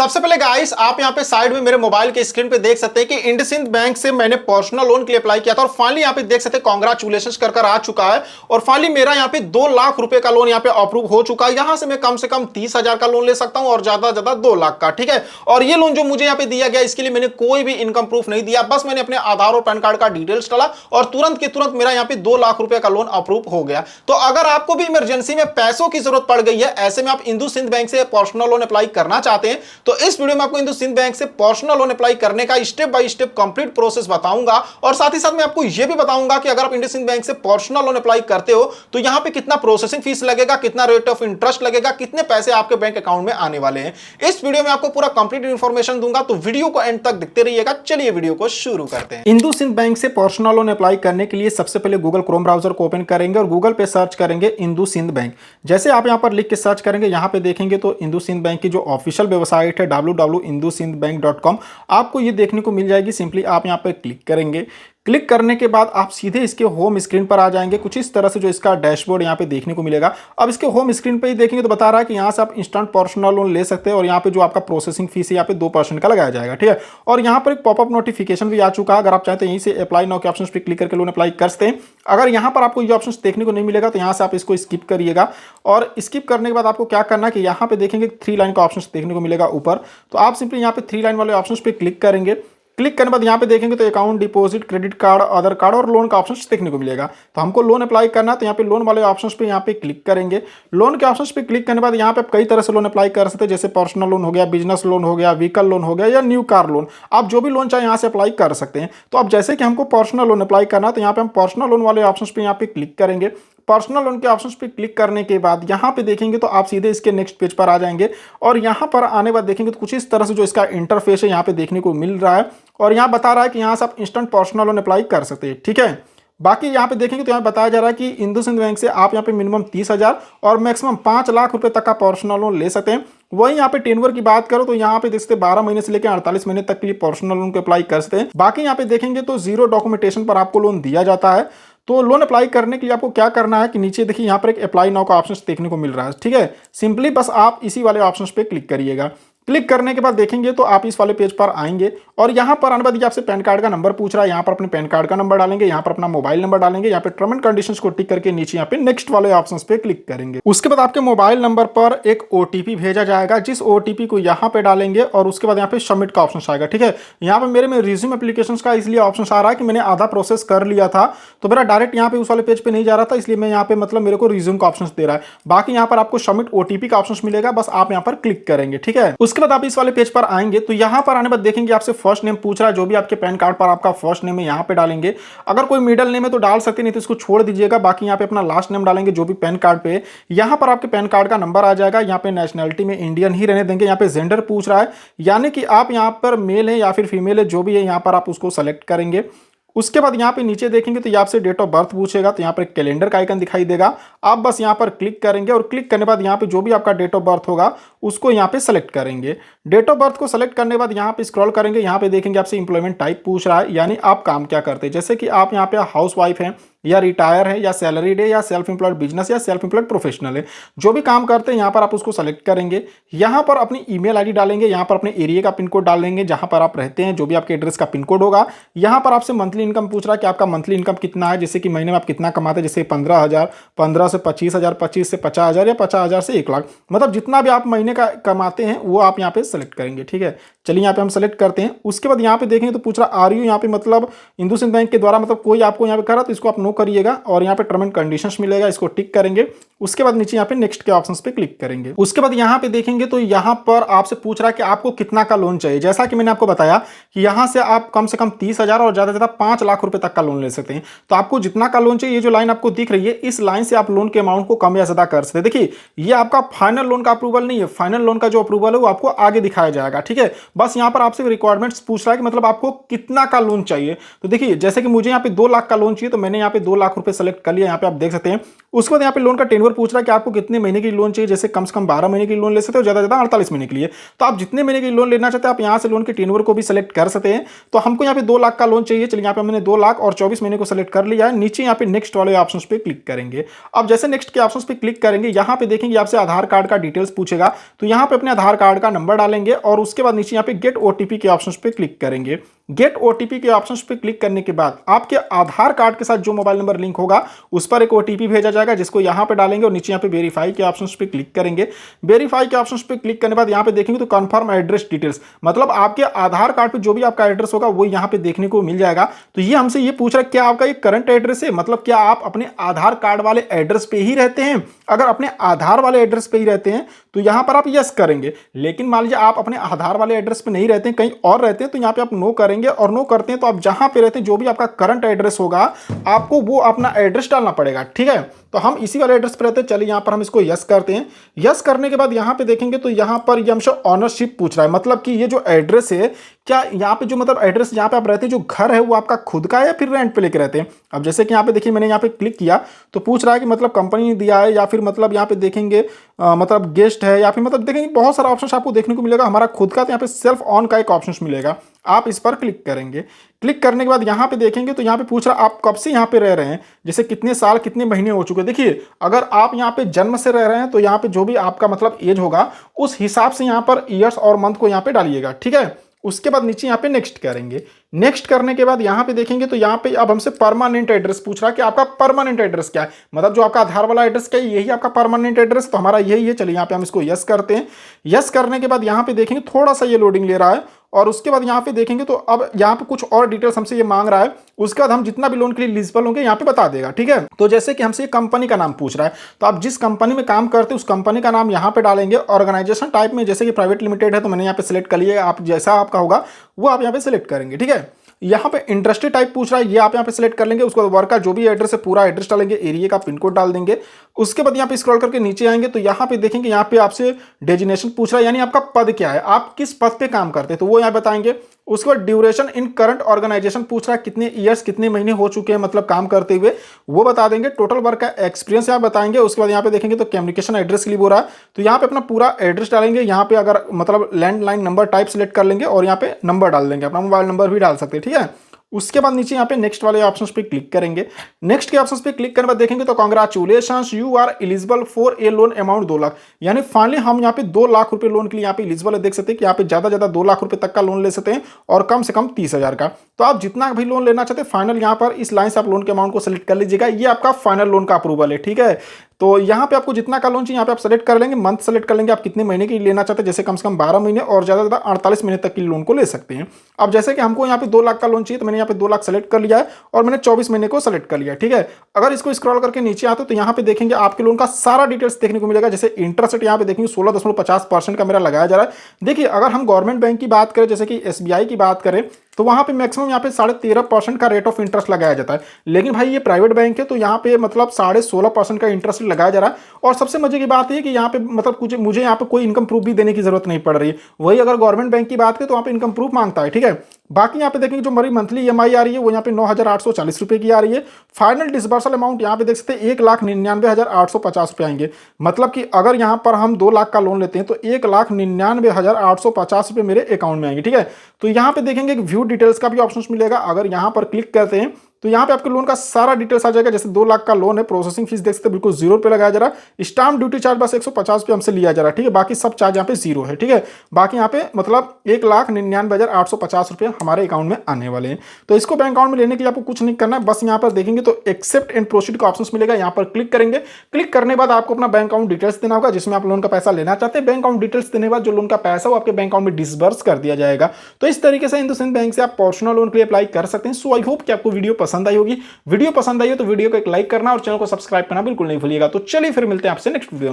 सबसे पहले गाइस आप यहाँ पे साइड में मेरे मोबाइल के स्क्रीन पे देख सकते हैं कि इंडसइंड बैंक से मैंने पर्सनल लोन के लिए अप्लाई किया था और फाइनली यहाँ पे देख सकते हैं कांग्रेचुलेशंस कर आ चुका है और फाइनली मेरा यहाँ पे 2 लाख रुपए का लोन यहाँ पे अप्रूव हो चुका है। यहाँ से मैं कम से कम 30,000 का लोन ले सकता हूँ और ज्यादा से ज्यादा 2 लाख का, ठीक है। और ये लोन जो मुझे यहाँ पे दिया गया इसके लिए मैंने कोई भी इनकम प्रूफ नहीं दिया, बस मैंने अपने आधार और पैन कार्ड का डिटेल्स डाला और तुरंत के तुरंत मेरा यहाँ पे 2 लाख रुपए का लोन अप्रूव हो गया। तो अगर आपको भी इमरजेंसी में पैसों की जरूरत पड़ गई है, ऐसे में आप इंडसइंड बैंक से पर्सनल लोन अप्लाई करना चाहते हैं, तो इस वीडियो में आपको इंडसइंड बैंक से पर्सनल लोन अप्लाई करने का step by step complete process बताऊंगा और साथ ही साथ मैं आपको यह भी बताऊंगा कि अगर आप इंडसइंड बैंक से पर्सनल लोन अप्लाई करते हो तो यहां पे कितना प्रोसेसिंग फीस लगेगा, कितना रेट ऑफ इंटरेस्ट लगेगा, कितने पैसे आपके बैंक अकाउंट में आने वाले हैं। इस वीडियो में आपको पूरा कंप्लीट इंफॉर्मेशन दूंगा, तो वीडियो को एंड तक देखते रहिएगा। चलिए वीडियो को शुरू करते हैं। इंडसइंड बैंक से पर्सनल लोन अप्लाई करने के लिए सबसे पहले गूगल क्रोम ब्राउजर को ओपन करेंगे और गूगल पे सर्च करेंगे इंडसइंड बैंक। जैसे आप यहां पर लिख के सर्च करेंगे, यहां पे देखेंगे तो इंडसइंड बैंक की जो ऑफिशियल वेबसाइट है www.indusindbank.com आपको ये देखने को मिल जाएगी। सिंपली आप यहाँ पे क्लिक करेंगे। क्लिक करने के बाद आप सीधे इसके होम स्क्रीन पर आ जाएंगे। कुछ इस तरह से जो इसका डैशबोर्ड यहाँ पे देखने को मिलेगा। अब इसके होम स्क्रीन पे ही देखेंगे तो बता रहा है कि यहाँ से आप इंस्टेंट पर्सनल लोन ले सकते हैं और यहाँ पे जो आपका प्रोसेसिंग फीस है यहाँ पे 2% का लगाया जाएगा, ठीक है। और यहाँ पर एक पॉपअप नोटिफिकेशन भी आ चुका है। अगर आप चाहते हैं यहीं से अप्लाई नाउ के ऑप्शन पर क्लिक करके लोन अप्लाई कर सकते हैं। अगर यहाँ पर आपको ये ऑप्शन देखने को नहीं मिलेगा तो यहाँ से आप इसको स्किप करिएगा और स्किप करने के बाद आपको क्या करना है कि यहाँ पे देखेंगे 3 लाइन का ऑप्शन देखने को मिलेगा ऊपर, तो आप सिंपली यहाँ पे 3 लाइन वाले ऑप्शन पे क्लिक करेंगे। क्लिक करने के बाद यहाँ पे देखेंगे तो अकाउंट, डिपॉजिट, क्रेडिट कार्ड, आधार कार्ड और लोन का ऑप्शन देखने को मिलेगा। तो हमको लोन अप्लाई करना है तो यहाँ पे लोन वाले ऑप्शंस पे यहाँ पे क्लिक करेंगे। लोन के ऑप्शंस पे क्लिक करने के बाद यहाँ पे कई तरह से लोन अप्लाई कर सकते हैं, जैसे पर्सनल लोन हो गया, बिजनेस लोन हो गया, व्हीकल लोन हो गया या न्यू कार लोन। आप जो भी लोन चाहे यहाँ से अप्लाई कर सकते हैं। तो अब जैसे कि हमको पर्सनल लोन अप्लाई करना है तो यहाँ पे हम पर्सनल लोन वाले ऑप्शन पे यहाँ पे क्लिक करेंगे। पर्सनल लोन के ऑप्शंस पे क्लिक करने के बाद यहाँ पे देखेंगे तो आप सीधे इसके नेक्स्ट पेज पर आ जाएंगे और यहाँ पर आने के बाद देखेंगे तो कुछ इस तरह से जो इसका इंटरफेस है यहाँ पे देखने को मिल रहा है और यहाँ बता रहा है कि यहाँ से आप इंस्टेंट पर्सनल लोन अप्लाई कर सकते हैं, ठीक है। बाकी यहाँ पे देखेंगे तो यहाँ बताया जा रहा है कि इंडसइंड बैंक से आप यहाँ पे मिनिमम 30,000 और मैक्सिमम 5 लाख रुपए तक का पर्सनल लोन ले सकते हैं। वहीं यहाँ पे टेन्योर की बात करो तो यहाँ पे देख सकते 12 महीने से लेकर 48 महीने तक के लिए पर्सनल लोन को अप्लाई कर सकते हैं। बाकी यहाँ पे देखेंगे तो 0 डॉक्यूमेंटेशन पर आपको लोन दिया जाता है। तो लोन अप्लाई करने के लिए आपको क्या करना है कि नीचे देखिए यहाँ पर एक अप्लाई नाउ का ऑप्शन देखने को मिल रहा है, ठीक है। सिंपली बस आप इसी वाले ऑप्शन पे क्लिक करिएगा। क्लिक करने के बाद देखेंगे तो आप इस वाले पेज पर आएंगे और यहाँ पर आने के बाद आपसे पैन कार्ड का नंबर पूछ रहा है। यहाँ पर अपने पैन कार्ड का नंबर डालेंगे, यहाँ पर अपना मोबाइल नंबर डालेंगे, यहाँ पे टर्म एंड कंडीशंस को टिक करके नीचे यहाँ पे नेक्स्ट वाले ऑप्शंस पे क्लिक करेंगे। उसके बाद आपके मोबाइल नंबर पर एक ओटीपी भेजा जाएगा, जिस ओटीपी को यहाँ पे डालेंगे और उसके बाद यहाँ पे सबमिट का ऑप्शन आएगा, ठीक है। यहाँ पे मेरे में रिज्यूम एप्लीकेशन का इसलिए ऑप्शन आ रहा है कि मैंने आधा प्रोसेस कर लिया था तो मेरा डायरेक्ट यहाँ पे उस वाले पेज पे नहीं जा रहा था, इसलिए मैं यहाँ पे मतलब मेरे को रिज्यूम का ऑप्शन दे रहा है। बाकी यहाँ पर आपको सबमिट ओटीपी का ऑप्शन मिलेगा, बस आप यहाँ पर क्लिक करेंगे, ठीक है। उसके बाद आप इस वाले पेज पर आएंगे तो यहां पर आने बाद देखेंगे आपसे फर्स्ट नेम पूछ रहा है, जो भी आपके पैन कार्ड पर आपका फर्स्ट नेम है यहां पे डालेंगे। अगर कोई मिडिल नेम है तो डाल सकते, नहीं तो इसको छोड़ दीजिएगा। बाकी यहां पे अपना लास्ट नेम डालेंगे जो भी पैन कार्ड पे। यहां पर आपके पैन कार्ड का नंबर आ जाएगा। यहां पे नेशनलिटी में इंडियन ही रहने देंगे। यहां पे जेंडर पूछ रहा है, यानी कि आप यहां पर मेल है या फिर फीमेल है, जो भी है यहां पर आप उसको सेलेक्ट करेंगे। उसके बाद यहाँ पे नीचे देखेंगे तो ये आपसे डेट ऑफ बर्थ पूछेगा, तो यहाँ पर कैलेंडर का आइकन दिखाई देगा। आप बस यहाँ पर क्लिक करेंगे और क्लिक करने के बाद यहाँ पे जो भी आपका डेट ऑफ बर्थ होगा उसको यहाँ पे सेलेक्ट करेंगे। डेट ऑफ बर्थ को सेलेक्ट करने के बाद यहाँ पे स्क्रॉल करेंगे। यहाँ पे देखेंगे आपसे इंप्लॉयमेंट टाइप पूछ रहा है, यानी आप काम क्या करते हैं। जैसे कि आप यहाँ पे हाउस वाइफ हैं या रिटायर है या सैलरीड है या सेल्फ एम्प्लॉयड बिजनेस या सेल्फ एम्प्लॉयड प्रोफेशनल है, जो भी काम करते हैं यहाँ पर आप उसको सेलेक्ट करेंगे। यहाँ पर अपनी ईमेल आईडी डालेंगे, यहाँ पर अपने एरिया का पिन कोड डालेंगे जहाँ पर आप रहते हैं, जो भी आपके एड्रेस का पिन कोड होगा। यहाँ पर आपसे मंथली इनकम पूछ रहा है कि आपका मंथली इनकम कितना है, जैसे कि महीने में आप कितना कमाते हैं, जैसे 15,000, 15 से 25,000, 25 से 50,000 या 50,000 से 1 लाख, मतलब जितना भी आप महीने का कमाते हैं वो आप यहाँ पे सेलेक्ट करेंगे, ठीक है। चलिए यहाँ पे हम सेलेक्ट करते हैं। उसके बाद यहाँ पे देखेंगे तो पूछ रहा आर यू, यहाँ पे मतलब इंडसइंड बैंक के द्वारा मतलब कोई आपको यहाँ पे करा तो इसको आप नो करिएगा और यहाँ पे टर्म एंड कंडीशंस मिलेगा, इसको टिक करेंगे। उसके बाद नीचे यहाँ पे नेक्स्ट के ऑप्शंस पे क्लिक करेंगे। उसके बाद यहाँ पे देखेंगे तो यहाँ पर आपसे पूछ रहा है कि आपको कितना का लोन चाहिए। जैसा कि मैंने आपको बताया कि यहाँ से आप कम 30,000 और ज्यादा से ज्यादा 5 लाख रुपए तक का लोन ले सकते हैं। तो आपको जितना का लोन चाहिए, ये जो लाइन आपको दिख रही है, इस लाइन से आप लोन के अमाउंट को कम या ज्यादा कर सकते हैं। देखिए ये आपका फाइनल लोन का अप्रूवल नहीं है, फाइनल लोन का जो अप्रूवल है वो आपको आगे दिखाया जाएगा, ठीक है। बस यहाँ पर आपसे रिक्वायरमेंट्स पूछ रहा है कि मतलब आपको कितना का लोन चाहिए। तो देखिए जैसे कि मुझे यहाँ पे 2 लाख का लोन चाहिए, तो मैंने यहाँ पे 2 लाख रुपए सेलेक्ट कर लिया। यहाँ पे आप देख सकते हैं उसके बाद यहाँ पे लोन का टेन्योर पूछ रहा है कि आपको कितने महीने की लोन चाहिए, जैसे कम से कम 12 महीने की लोन ले सकते हो, ज़्यादा 48 महीने के लिए। तो आप जितने महीने की लोन लेना चाहते हैं आप यहाँ से लोन के टेन्योर को भी सेलेक्ट कर सकते हैं। तो हमको यहाँ पे 2 लाख का लोन चाहिए, चलिए यहाँ पे हमने 2 लाख और 24 महीने को सेलेक्ट कर लिया है। नीचे यहाँ पे नेक्स्ट वाले ऑप्शन पे क्लिक करेंगे। अब जैसे नेक्स्ट के ऑप्शन पे क्लिक करेंगे, यहाँ पे देखेंगे आपसे आधार कार्ड का डिटेल्स पूछेगा, तो यहाँ पे अपने आधार कार्ड का नंबर डालेंगे और उसके बाद नीचे यहाँ पे गेट ओटीपी के ऑप्शन पे क्लिक करेंगे। गेट ओटीपी के ऑप्शन पे क्लिक करने के बाद आपके आधार कार्ड के साथ जो मोबाइल नंबर लिंक होगा उस पर एक ओटीपी भेजा जाएगा, जिसको यहाँ पे डालेंगे और नीचे यहाँ पे वेरीफाई के ऑप्शन पे क्लिक करेंगे। वेरीफाई के ऑप्शन पे क्लिक करने के बाद यहाँ पे देखेंगे तो कंफर्म एड्रेस डिटेल्स, मतलब आपके आधार कार्ड पे जो भी आपका एड्रेस होगा वो यहाँ पे देखने को मिल जाएगा। तो ये हमसे ये पूछ रहा है क्या आपका ये करंट एड्रेस है, मतलब क्या आप अपने आधार कार्ड वाले एड्रेस पे ही रहते हैं। अगर अपने आधार वाले एड्रेस पे ही रहते हैं तो यहाँ पर आप यस करेंगे, लेकिन मान लीजिए आप अपने आधार वाले एड्रेस पे नहीं रहते हैं, कहीं और रहते हैं, तो यहाँ पे आप नो करेंगे। और नो करते हैं तो आप जहां पे रहते हैं जो भी आपका करंट एड्रेस होगा आपको वो अपना एड्रेस डालना पड़ेगा, ठीक है। तो हम इसी वाले एड्रेस पर रहते हैं, चलिए यहाँ पर हम इसको यस करते हैं। यस करने के बाद यहाँ पे देखेंगे तो यहाँ पर ये हमसे ऑनरशिप पूछ रहा है, मतलब कि ये जो एड्रेस है क्या यहाँ पे जो मतलब एड्रेस जहाँ पे आप रहते हैं जो घर है वो आपका खुद का है या फिर रेंट पे लेके रहते हैं। अब जैसे कि यहाँ पे देखिए मैंने यहाँ पे क्लिक किया तो पूछ रहा है कि मतलब कंपनी ने दिया है या फिर मतलब यहाँ पे देखेंगे मतलब गेस्ट है या फिर मतलब देखेंगे बहुत सारा ऑप्शन आपको देखने को मिलेगा। हमारा खुद का तो यहाँ पे सेल्फ ऑन का एक ऑप्शन मिलेगा, आप इस पर क्लिक करेंगे। क्लिक करने के बाद यहाँ पे देखेंगे तो यहाँ पे पूछ रहा है आप कब से यहाँ पे रह रहे हैं, जैसे कितने साल कितने महीने हो चुके हैं। देखिए अगर आप यहाँ पे जन्म से रह रहे हैं तो यहाँ पे जो भी आपका मतलब एज होगा उस हिसाब से यहाँ पर ईयर्स और मंथ को यहाँ पे डालिएगा, ठीक है। उसके बाद नीचे यहाँ पे नेक्स्ट करेंगे। नेक्स्ट करने के बाद यहाँ पे देखेंगे तो यहाँ पे अब हमसे परमानेंट एड्रेस पूछ रहा है कि आपका परमानेंट एड्रेस क्या है, मतलब जो आपका आधार वाला एड्रेस क्या है यही आपका परमानेंट एड्रेस, तो हमारा यही है। चलिए यहाँ पे हम इसको यस करते हैं। यस करने के बाद यहाँ पे देखेंगे थोड़ा सा ये लोडिंग ले रहा है और उसके बाद यहाँ पे देखेंगे तो अब यहाँ पे कुछ और डिटेल्स हमसे ये मांग रहा है। उसके बाद हम जितना भी लोन के लिए एलिजिबल होंगे यहाँ पे बता देगा, ठीक है। तो जैसे कि हमसे ये कंपनी का नाम पूछ रहा है तो आप जिस कंपनी में काम करते हैं उस कंपनी का नाम यहाँ पे डालेंगे। ऑर्गेनाइजेशन टाइप में जैसे कि प्राइवेट लिमिटेड है तो मैंने यहाँ पे सिलेक्ट कर लिया, आप जैसा आपका होगा वो आप यहाँ पे सिलेक्ट करेंगे, ठीक है। यहाँ पे इंडस्ट्री टाइप पूछ रहा है, ये आप यहाँ पे सिलेक्ट कर लेंगे। उसके बाद वर्क का जो भी एड्रेस है पूरा एड्रेस डालेंगे, एरिया का पिन कोड डाल देंगे। उसके बाद यहाँ पे स्क्रॉल करके नीचे आएंगे तो यहाँ पे देखेंगे यहाँ पे आपसे डेजिग्नेशन पूछ रहा है, यानी आपका पद क्या है, आप किस पद पे काम करते हैं तो वो यहाँ बताएंगे। उसके बाद ड्यूरेशन इन करंट ऑर्गेनाइजेशन पूछ रहा है, कितने ईयर्स कितने महीने हो चुके हैं मतलब काम करते हुए, वो बता देंगे। टोटल वर्क का एक्सपीरियंस यहाँ बताएंगे। उसके बाद यहाँ पे देखेंगे तो कम्युनिकेशन एड्रेस के लिए बोल रहा है तो यहाँ पे अपना पूरा एड्रेस डालेंगे। यहाँ पे अगर मतलब लैंडलाइन नंबर टाइप सेलेक्ट कर लेंगे और यहाँ पे नंबर डाल देंगे, अपना मोबाइल नंबर भी डाल सकते हैं, ठीक है। उसके बाद नीचे यहाँ पे नेक्स्ट वाले ऑप्शंस पे क्लिक करेंगे। नेक्स्ट के ऑप्शंस पे क्लिक करने बाद देखेंगे तो congratulations you are eligible for a loan amount 2 lakh, यानी फाइनली हम यहाँ पे 2 लाख रुपए लोन के लिए यहाँ पे एलिजिबल है। देख सकते हैं कि यहाँ पे ज्यादा 2 लाख रुपए तक का लोन ले सकते हैं और कम से कम 30,000 का। तो आप जितना भी लोन लेना चाहते हैं फाइनल यहाँ पर इस लाइन से आप लोन के अमाउंट को सिलेक्ट कर लीजिएगा। ये आपका फाइनल लोन का अप्रूवल है, ठीक है। तो यहाँ पे आपको जितना का लोन चाहिए यहाँ पे आप सेलेक्ट कर लेंगे, मंथ सेलेक्ट कर लेंगे आप कितने महीने की लेना चाहते हैं, जैसे कम से कम 12 महीने और ज़्यादा 48 महीने तक की लोन को ले सकते हैं। अब जैसे कि हमको यहाँ पे 2 लाख का लोन चाहिए तो मैंने यहाँ पे 2 लाख सेलेक्ट कर लिया है और मैंने 24 महीने को सेलेक्ट कर लिया, ठीक है। अगर इसको स्क्रॉल करके नीचे आते तो यहाँ पे देखेंगे आपके लोन का सारा डिटेल्स देखने को मिलेगा। जैसे इंटरेस्ट रेट यहाँ पे देखेंगे 16.50% का मेरा लगाया जा रहा है। देखिए अगर हम गवर्नमेंट बैंक की बात करें जैसे कि SBI की बात करें तो वहां पे मैक्सिमम यहाँ पे 13.5% का रेट ऑफ इंटरेस्ट लगाया जाता है, लेकिन भाई ये प्राइवेट बैंक है तो यहाँ पे मतलब 16.5% का इंटरेस्ट लगाया जा रहा है। और सबसे मजे की बात है कि यहाँ पे मतलब कुछ मुझे यहाँ पे कोई इनकम प्रूफ भी देने की जरूरत नहीं पड़ रही है। वही अगर गवर्नमेंट बैंक की बात करें तो वहाँ पे इनकम प्रूफ मांगता है, ठीक है। बाकी यहाँ पे देखेंगे जो हमारी मंथली EMI आ रही है वो यहाँ पे 9,840 रुपये की आ रही है। फाइनल डिसबर्सल अमाउंट यहाँ पे देख सकते हैं 1,99,850 रुपये आएंगे, मतलब कि अगर यहाँ पर हम 2 लाख का लोन लेते हैं तो 1,99,850 रुपये मेरे अकाउंट में आएंगे, ठीक है। तो यहाँ पे देखेंगे व्यू डिटेल्स का भी ऑप्शन मिलेगा। अगर यहाँ पर क्लिक करते हैं तो यहाँ पे आपके लोन का सारा डिटेल्स आ जाएगा। जैसे 2 लाख का लोन है, प्रोसेसिंग फीस देख सकते हैं बिल्कुल 0 रुपये लगाया जा रहा है। स्टाम्प ड्यूटी चार्ज बस 150 रुपये हमसे लिया जा रहा है, ठीक है। बाकी सब चार्ज यहाँ पे 0 है, ठीक है। बाकी यहाँ पे मतलब 1,99,850 रुपये हमारे अकाउंट में आने वाले हैं। तो इसको बैंक अकाउंट में लेने के लिए आपको कुछ नहीं करना है, बस यहाँ पर देखेंगे तो एक्सेप्ट एंड प्रोसीड का ऑप्शन मिलेगा, यहाँ पर क्लिक करेंगे। क्लिक करने के बाद आपको अपना बैंक अकाउंट डिटेल्स देना होगा जिसमें आप लोन का पैसा लेना चाहते हैं। बैंक अकाउंट डिटेल्स देने के बाद जो लोन का पैसा वो आपके बैंक अकाउंट में डिसबर्स कर दिया जाएगा। तो इस तरीके से इंडसइंड बैंक से आप पर्सनल लोन के लिए अप्लाई कर सकते हैं। सो आई होप कि आपको वीडियो पसंद आई होगी। वीडियो पसंद आई हो तो वीडियो को एक लाइक करना और चैनल को सब्सक्राइब करना बिल्कुल नहीं भूलिएगा। तो चलिए फिर मिलते हैं आपसे नेक्स्ट वीडियो में।